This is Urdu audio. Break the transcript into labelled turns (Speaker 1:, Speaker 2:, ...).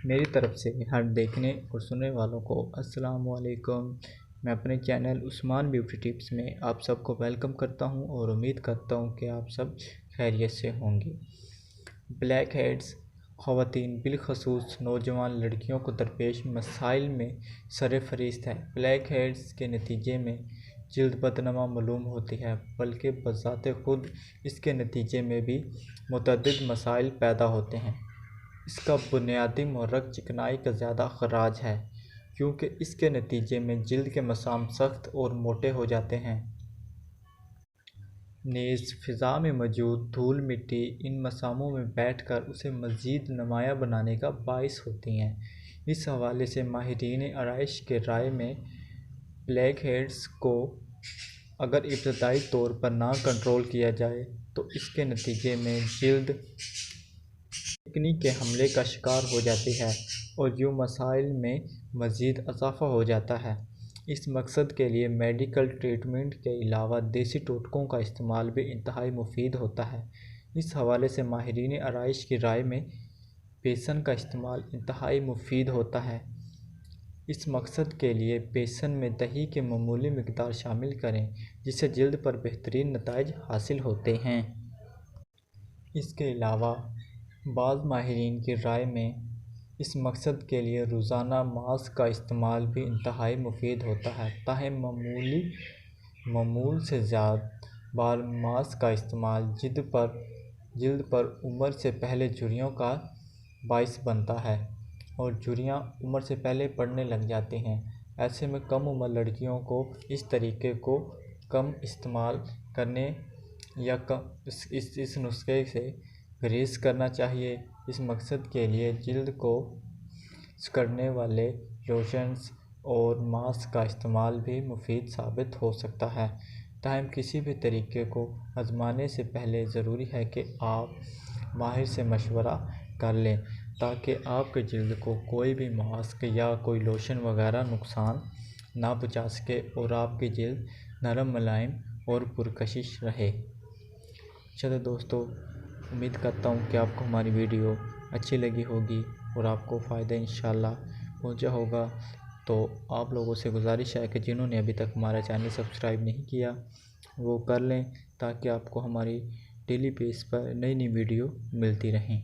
Speaker 1: میری طرف سے ہر دیکھنے اور سننے والوں کو السلام علیکم۔ میں اپنے چینل عثمان بیوٹی ٹپس میں آپ سب کو ویلکم کرتا ہوں اور امید کرتا ہوں کہ آپ سب خیریت سے ہوں گے۔ بلیک ہیڈز خواتین بالخصوص نوجوان لڑکیوں کو درپیش مسائل میں سرفہرست ہے۔ بلیک ہیڈز کے نتیجے میں جلد بدنما معلوم ہوتی ہے، بلکہ بذات خود اس کے نتیجے میں بھی متعدد مسائل پیدا ہوتے ہیں۔ اس کا بنیادی محرک چکنائی کا زیادہ اخراج ہے، کیونکہ اس کے نتیجے میں جلد کے مسام سخت اور موٹے ہو جاتے ہیں۔ نیز فضا میں موجود دھول مٹی ان مساموں میں بیٹھ کر اسے مزید نمایاں بنانے کا باعث ہوتی ہیں۔ اس حوالے سے ماہرین آرائش کی رائے میں بلیک ہیڈز کو اگر ابتدائی طور پر نہ کنٹرول کیا جائے تو اس کے نتیجے میں جلد ایکنی کے حملے کا شکار ہو جاتی ہے اور یوں مسائل میں مزید اضافہ ہو جاتا ہے۔ اس مقصد کے لیے میڈیکل ٹریٹمنٹ کے علاوہ دیسی ٹوٹکوں کا استعمال بھی انتہائی مفید ہوتا ہے۔ اس حوالے سے ماہرین آرائش کی رائے میں بیسن کا استعمال انتہائی مفید ہوتا ہے۔ اس مقصد کے لیے بیسن میں دہی کی معمولی مقدار شامل کریں، جس سے جلد پر بہترین نتائج حاصل ہوتے ہیں۔ اس کے علاوہ بعض ماہرین کی رائے میں اس مقصد کے لیے روزانہ ماسک کا استعمال بھی انتہائی مفید ہوتا ہے۔ تاہم معمول سے زیادہ بار ماسک کا استعمال جلد پر عمر سے پہلے جھریوں کا باعث بنتا ہے اور جھریاں عمر سے پہلے پڑنے لگ جاتی ہیں۔ ایسے میں کم عمر لڑکیوں کو اس طریقے کو کم استعمال کرنے یا اس نسخے سے گریز کرنا چاہیے۔ اس مقصد کے لیے جلد کو سکڑنے والے لوشنز اور ماسک کا استعمال بھی مفید ثابت ہو سکتا ہے۔ تاہم کسی بھی طریقے کو آزمانے سے پہلے ضروری ہے کہ آپ ماہر سے مشورہ کر لیں تاکہ آپ کی جلد کو کوئی بھی ماسک یا کوئی لوشن وغیرہ نقصان نہ پہنچا سکے اور آپ کی جلد نرم، ملائم اور پرکشش رہے۔ چلو دوستو، امید کرتا ہوں کہ آپ کو ہماری ویڈیو اچھی لگی ہوگی اور آپ کو فائدہ انشاءاللہ پہنچا ہوگا۔ تو آپ لوگوں سے گزارش ہے کہ جنہوں نے ابھی تک ہمارا چینل سبسکرائب نہیں کیا وہ کر لیں تاکہ آپ کو ہماری ڈیلی بیس پر نئی ویڈیو ملتی رہیں۔